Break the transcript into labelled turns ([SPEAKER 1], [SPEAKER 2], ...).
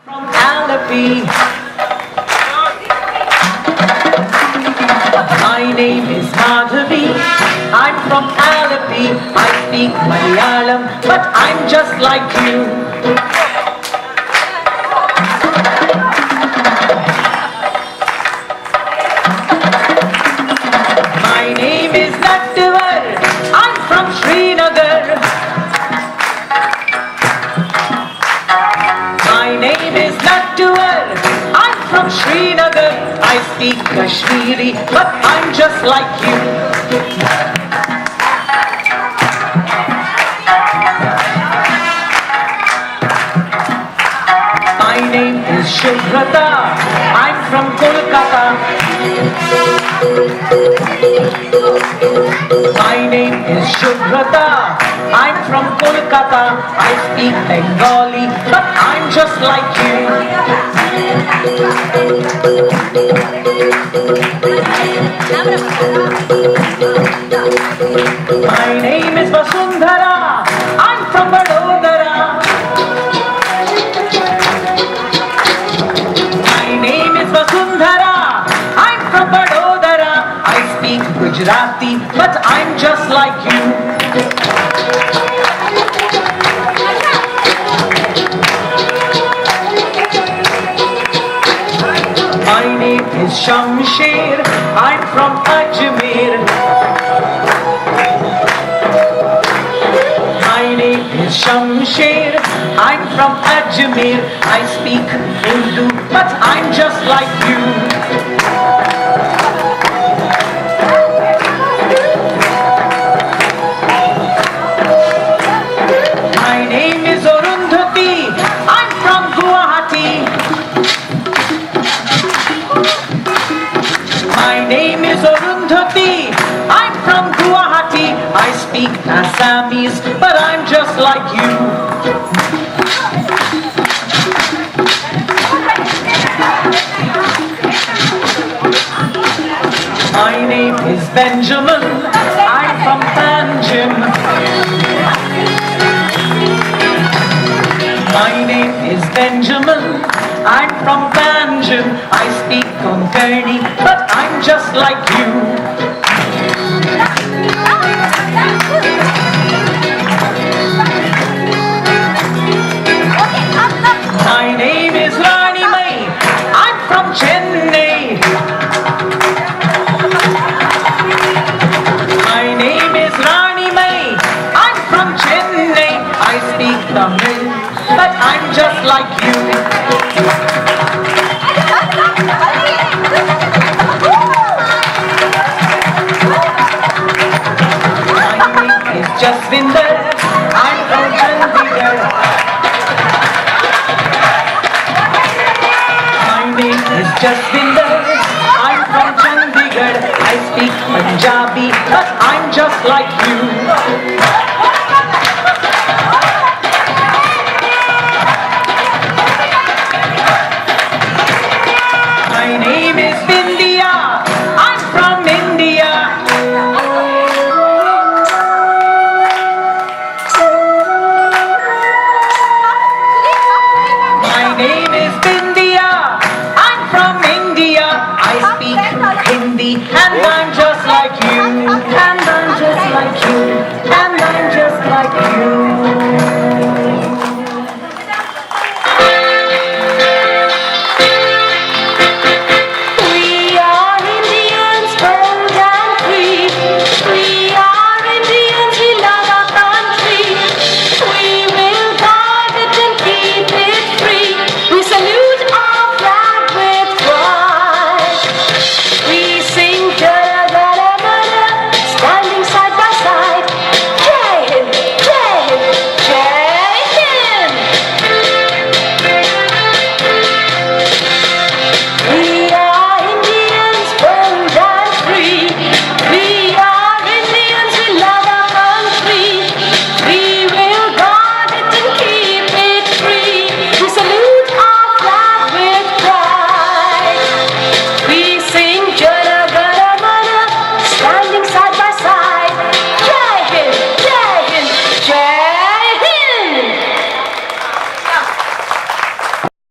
[SPEAKER 1] From Alapi. My name is Madhavi. I'm from Alapi. I speak Malayalam, but I'm just like you. My name is Nattivar. I'm from Srinagar. My name is Nattivar. I'm from Srinagar. I speak Kashmiri, but I'm just like you. My name is Shubhrata. I'm from Kolkata. My name is Shubhrata. I'm from Kolkata. I speak Bengali, but I'm just like you. My name is Vasundhara. I'm from Vadodara. My name is Vasundhara. I'm from Vadodara. I speak Gujarati, but I'm just like you. My name is Shamsher. I'm from Ajmer. My name is Shamsher. I'm from Ajmer. I speak Urdu, but I'm just like you. My name is Arundhati. I'm from Guwahati. My name is Arundhati. I'm from Guwahati. I speak Assamese, but I'm just like you. My name is Benjamin. I'm from Panjim. My name is Benjamin. I'm from Panjim. I speak Konkani, but I'm just like you. My name is Rani Mai. I'm from Chennai. My name is Rani Mai. I'm from Chennai. I speak Tamil, but I'm just like you. My name is Jasvinder. I'm from Chandigarh. My name is Jasvinder. I'm from Chandigarh. I speak Punjabi, but I'm just like you.